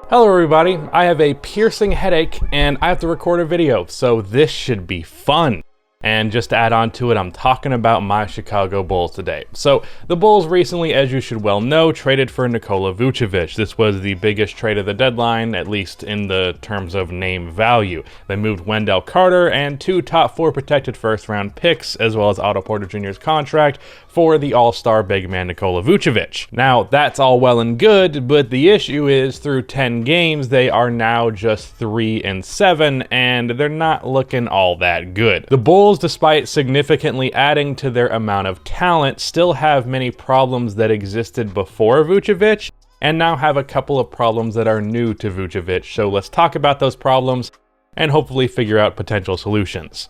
Hello everybody, I have a piercing headache and I have to record a video, so this should be fun. And just to add on to it, I'm talking about my Chicago Bulls today. So the Bulls recently, as you should well know, traded for Nikola. This was the biggest trade of the deadline, at least in the terms of name value. They moved Wendell Carter and 2 top 4 protected first round picks, as well as Otto Porter Jr.'s contract for the all-star big man Nikola. Now that's all well and good, but the issue is through 10 games, they are now just 3-7, and they're not looking all that good. The Bulls, despite significantly adding to their amount of talent, still have many problems that existed before Vucevic, and now have a couple of problems that are new to Vucevic. So let's talk about those problems and hopefully figure out potential solutions.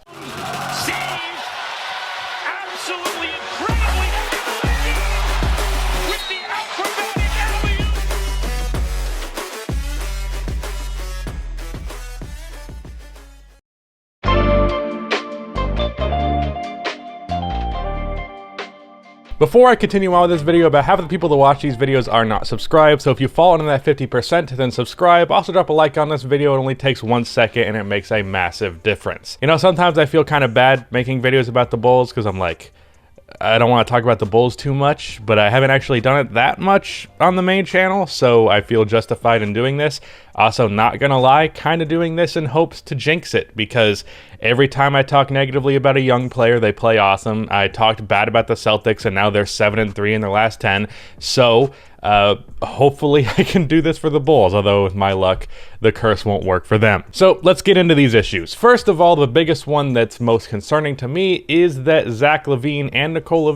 Before I continue on with this video, about half of the people that watch these videos are not subscribed, so if you fall into that 50%, then subscribe. Also drop a like on this video. It only takes 1 second and it makes a massive difference. You know, sometimes I feel kind of bad making videos about the Bulls because I'm like, I don't want to talk about the Bulls too much, but I haven't actually done it that much on the main channel, so I feel justified in doing this. Also, not gonna lie, kind of doing this in hopes to jinx it, because every time I talk negatively about a young player, they play awesome. I talked bad about the Celtics, and now they're 7-3 in their last 10, so hopefully I can do this for the Bulls, although with my luck, the curse won't work for them. So let's get into these issues. First of all, the biggest one that's most concerning to me is that Zach LaVine and Nikola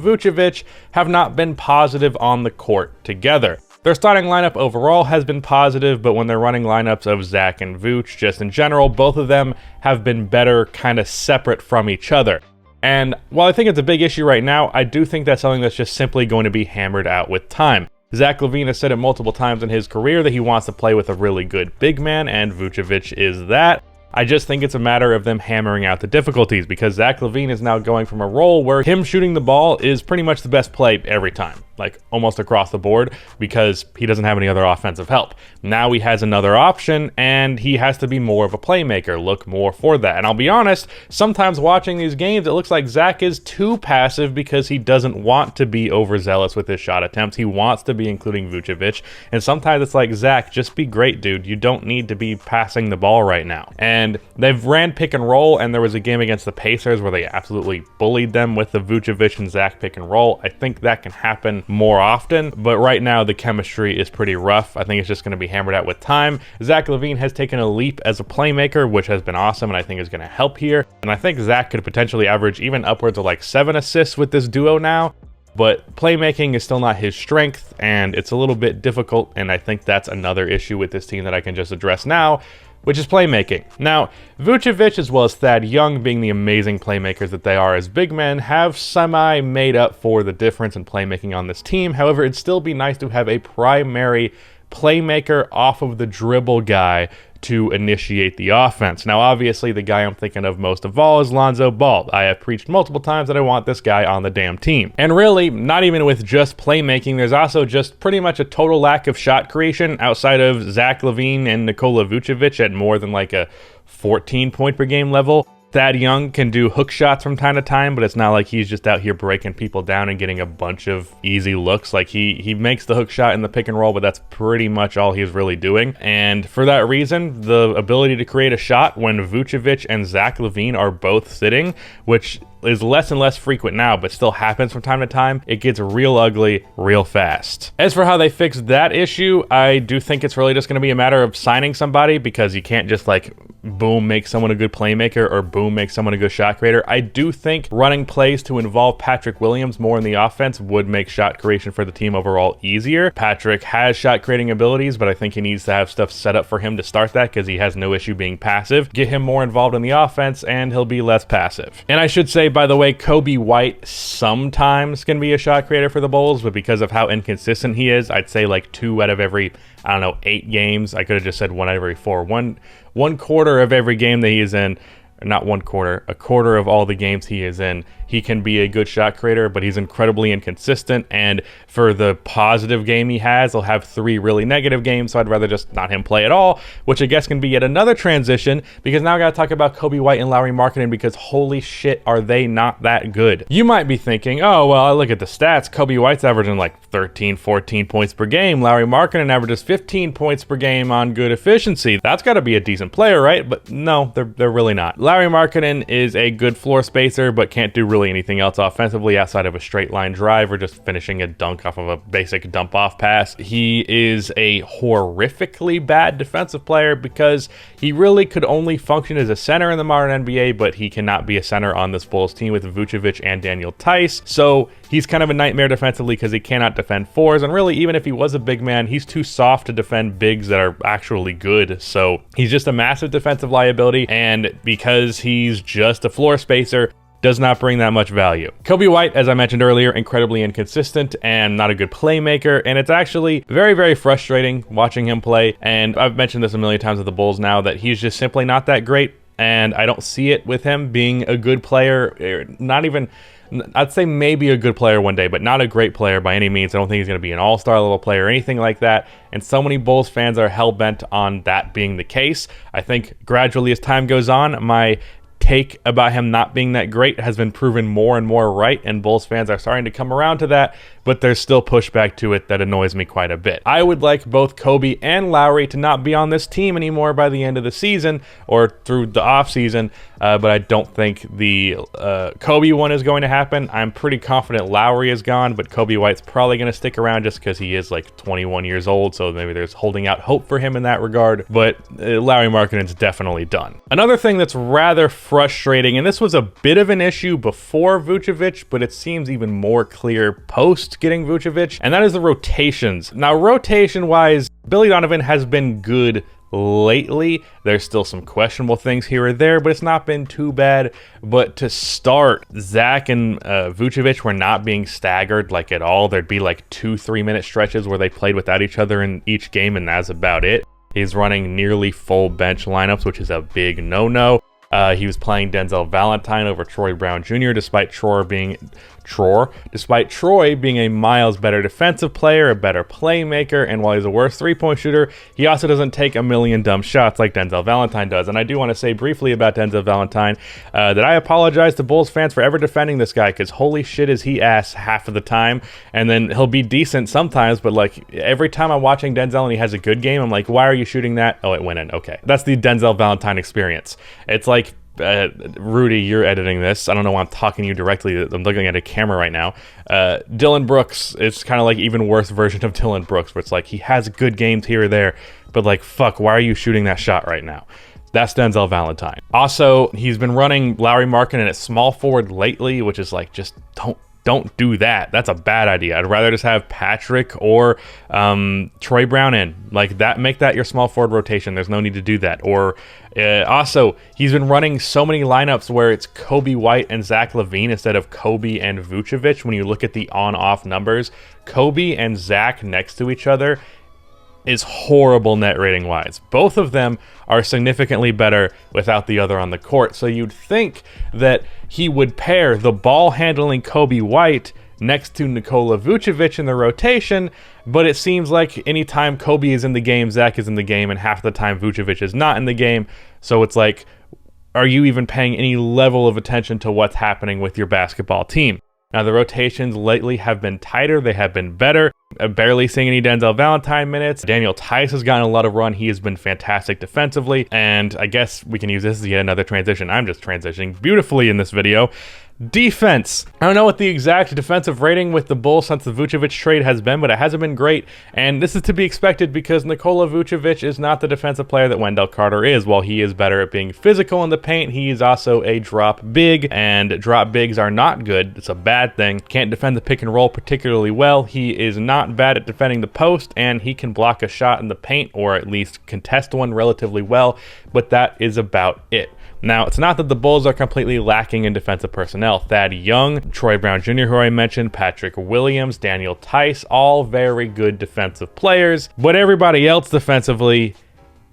have not been positive on the court together. Their starting lineup overall has been positive, but when they're running lineups of Zach and Vooch, just in general, both of them have been better kind of separate from each other. And while I think it's a big issue right now, I do think that's something that's just simply going to be hammered out with time. Zach LaVine has said it multiple times in his career that he wants to play with a really good big man, and Vucevic is that. I just think it's a matter of them hammering out the difficulties, because Zach LaVine is now going from a role where him shooting the ball is pretty much the best play every time, like almost across the board, because he doesn't have any other offensive help. Now he has another option, and he has to be more of a playmaker, look more for that. And I'll be honest, sometimes watching these games, it looks like Zach is too passive because he doesn't want to be overzealous with his shot attempts. He wants to be including Vucevic, and sometimes it's like, Zach, just be great, dude. You don't need to be passing the ball right now. And they've ran pick and roll, and there was a game against the Pacers where they absolutely bullied them with the Vucevic and Zach pick and roll. I think that can happen more often, but right now the chemistry is pretty rough. I think it's just going to be hammered out with time. Zach LaVine has taken a leap as a playmaker, which has been awesome, and I think is going to help here. And I think Zach could potentially average even upwards of like 7 assists with this duo now. But playmaking is still not his strength, and it's a little bit difficult, and I think that's another issue with this team that I can just address now, which is playmaking. Now, Vucevic as well as Thad Young, being the amazing playmakers that they are as big men, have semi-made up for the difference in playmaking on this team. However, it'd still be nice to have a primary playmaker off of the dribble guy to initiate the offense. Now, obviously, the guy I'm thinking of most of all is Lonzo Ball. I have preached multiple times that I want this guy on the damn team. And really, not even with just playmaking, there's also just pretty much a total lack of shot creation outside of Zach LaVine and Nikola Vucevic at more than like a 14 point per game level. Thad Young can do hook shots from time to time, but it's not like he's just out here breaking people down and getting a bunch of easy looks. Like he makes the hook shot in the pick and roll, but that's pretty much all he's really doing. And for that reason, the ability to create a shot when Vucevic and Zach LaVine are both sitting, which is less and less frequent now, but still happens from time to time, it gets real ugly real fast. As for how they fix that issue, I do think it's really just going to be a matter of signing somebody, because you can't just like boom make someone a good playmaker or boom make someone a good shot creator. I do think running plays to involve Patrick Williams more in the offense would make shot creation for the team overall easier. Patrick has shot creating abilities, but I think he needs to have stuff set up for him to start that, because he has no issue being passive. Get him more involved in the offense and he'll be less passive. And I should say, by the way, Kobe White sometimes can be a shot creator for the Bulls, but because of how inconsistent he is, I'd say like 2 out of every, I don't know, 8 games. I could have just said 1 out of every 4. One quarter of every game that he is in, not 1 quarter, a quarter of all the games he is in, he can be a good shot creator, but he's incredibly inconsistent. And for the positive game he has, he'll have 3 really negative games. So I'd rather just not him play at all, which I guess can be yet another transition, because now I got to talk about Coby White and Lauri Markkanen, because holy shit, are they not that good? You might be thinking, oh, well, I look at the stats. Coby White's averaging like 13, 14 points per game. Lauri Markkanen averages 15 points per game on good efficiency. That's got to be a decent player, right? But no, they're really not. Lauri Markkanen is a good floor spacer, but can't do really anything else offensively outside of a straight line drive or just finishing a dunk off of a basic dump off pass. He is a horrifically bad defensive player because he really could only function as a center in the modern NBA, but he cannot be a center on this Bulls team with Vucevic and Daniel Theis. So he's kind of a nightmare defensively because he cannot defend fours, and really, even if he was a big man, he's too soft to defend bigs that are actually good. So he's just a massive defensive liability, and because he's just a floor spacer, does not bring that much value. Coby White, as I mentioned earlier, incredibly inconsistent and not a good playmaker, and it's actually very, very frustrating watching him play. And I've mentioned this a million times with the Bulls now, that he's just simply not that great, and I don't see it with him being a good player. Not even, I'd say maybe a good player one day, but not a great player by any means. I don't think he's going to be an all-star level player or anything like that, and so many Bulls fans are hell-bent on that being the case. I think gradually as time goes on, my take about him not being that great has been proven more and more right, and Bulls fans are starting to come around to that, but there's still pushback to it that annoys me quite a bit. I would like both Coby and Lauri to not be on this team anymore by the end of the season or through the offseason, but I don't think the Coby one is going to happen. I'm pretty confident Lauri is gone, but Coby White's probably going to stick around just because he is like 21 years old, so maybe there's holding out hope for him in that regard, but Lauri Markkanen's definitely done. Another thing that's rather frustrating, and this was a bit of an issue before Vucevic, but it seems even more clear post getting Vucevic, and that is the rotations. Now, rotation-wise, Billy Donovan has been good lately. There's still some questionable things here or there, but it's not been too bad. But to start, Zach and Vucevic were not being staggered like at all. There'd be like 2-3 minute stretches where they played without each other in each game, and that's about it. He's running nearly full bench lineups, which is a big no-no. He was playing Denzel Valentine over Troy Brown Jr. despite Troy being a miles better defensive player, a better playmaker, and while he's a worse three-point shooter, he also doesn't take a million dumb shots like Denzel Valentine does. And I do want to say briefly about Denzel Valentine that I apologize to Bulls fans for ever defending this guy, because holy shit is he ass half of the time, and then he'll be decent sometimes, but like every time I'm watching Denzel and he has a good game, I'm like, why are you shooting that? Oh, it went in. Okay. That's the Denzel Valentine experience. It's like, Rudy, you're editing this. I don't know why I'm talking to you directly. I'm looking at a camera right now. Dylan Brooks, it's kind of like even worse version of Dylan Brooks, where it's like he has good games here or there, but like, fuck, why are you shooting that shot right now? That's Denzel Valentine. Also, he's been running Lauri Markkanen at small forward lately, which is like, just don't do that. That's a bad idea. I'd rather just have Patrick or Troy Brown in. Like that, make that your small forward rotation. There's no need to do that. Or also, he's been running so many lineups where it's Coby White and Zach Lavine instead of Coby and Vucevic. When you look at the on-off numbers, Coby and Zach next to each other is horrible net rating wise. Both of them are significantly better without the other on the court. So you'd think that he would pair the ball handling Coby White next to Nikola Vucevic in the rotation, but it seems like anytime Coby is in the game, Zach is in the game, and half the time Vucevic is not in the game. So it's like, are you even paying any level of attention to what's happening with your basketball team? Now, the rotations lately have been tighter. They have been better. Barely seeing any Denzel Valentine minutes. Daniel Theis has gotten a lot of run. He has been fantastic defensively. And I guess we can use this as yet another transition. I'm just transitioning beautifully in this video. Defense. I don't know what the exact defensive rating with the Bulls since the Vucevic trade has been, but it hasn't been great. And this is to be expected because Nikola Vucevic is not the defensive player that Wendell Carter is. While he is better at being physical in the paint, he is also a drop big, and drop bigs are not good. It's a bad thing. Can't defend the pick and roll particularly well. He is not bad at defending the post, and he can block a shot in the paint or at least contest one relatively well, but that is about it. Now, it's not that the Bulls are completely lacking in defensive personnel. Thad Young, Troy Brown Jr., who I mentioned, Patrick Williams, Daniel Theis, all very good defensive players, but everybody else defensively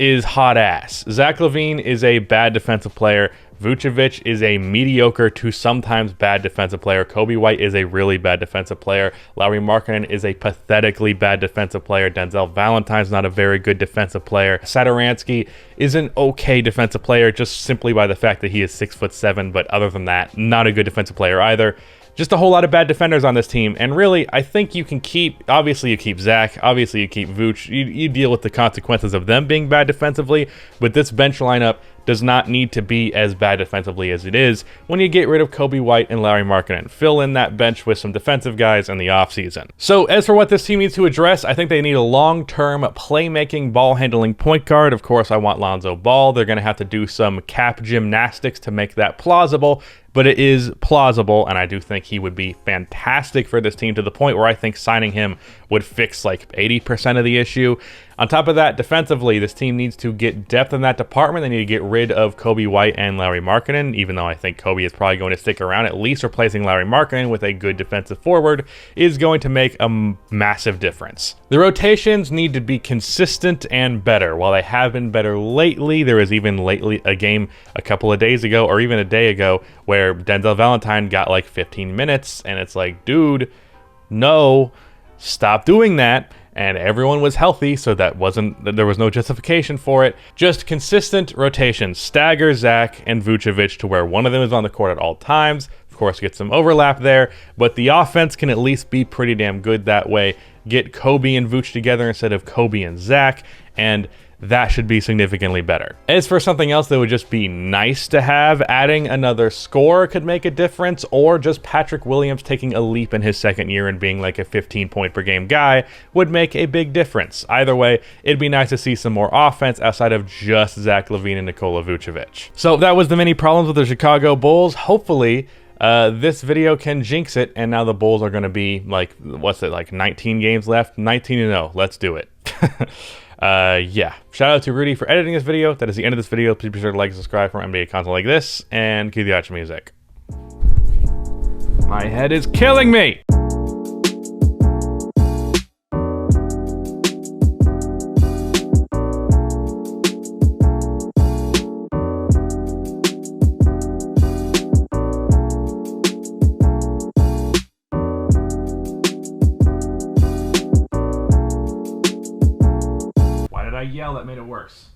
is hot ass. Zach Lavine is a bad defensive player. Vucevic is a mediocre to sometimes bad defensive player. Coby White is a really bad defensive player. Lauri Markkanen is a pathetically bad defensive player. Denzel Valentine's not a very good defensive player. Satoransky is an okay defensive player just simply by the fact that he is 6'7", but other than that, not a good defensive player either. Just a whole lot of bad defenders on this team, and really, I think you can keep, obviously you keep Zach, obviously you keep Vooch, you deal with the consequences of them being bad defensively, but this bench lineup does not need to be as bad defensively as it is when you get rid of Coby White and Lauri Markkanen. Fill in that bench with some defensive guys in the offseason. So as for what this team needs to address, I think they need a long-term playmaking, ball-handling point guard. Of course, I want Lonzo Ball. They're going to have to do some cap gymnastics to make that plausible, but it is plausible, and I do think he would be fantastic for this team to the point where I think signing him would fix like 80% of the issue. On top of that, defensively, this team needs to get depth in that department. They need to get rid of Coby White and Lauri Markkanen, even though I think Coby is probably going to stick around. At least replacing Lauri Markkanen with a good defensive forward is going to make a massive difference. The rotations need to be consistent and better. While they have been better lately, there was even lately a game a couple of days ago or even a day ago where Denzel Valentine got like 15 minutes, and it's like, dude, no, stop doing that. And everyone was healthy, so there was no justification for it. Just consistent rotations. Stagger Zach and Vucevic to where one of them is on the court at all times. Of course, get some overlap there, but the offense can at least be pretty damn good that way. Get Coby and Vooch together instead of Coby and Zach, and that should be significantly better. As for something else that would just be nice to have, adding another scorer could make a difference, or just Patrick Williams taking a leap in his second year and being like a 15-point per game guy would make a big difference. Either way, it'd be nice to see some more offense outside of just Zach Lavine and Nikola Vucevic. So that was the many problems with the Chicago Bulls. Hopefully, this video can jinx it, and now the Bulls are going to be like, what's it, like 19 games left? 19-0. Let's do it. Yeah. Shout out to Rudy for editing this video. That is the end of this video. Please be sure to like and subscribe for NBA content like this, and cue the outro music. My head is killing me! Why did I yell? That made it worse.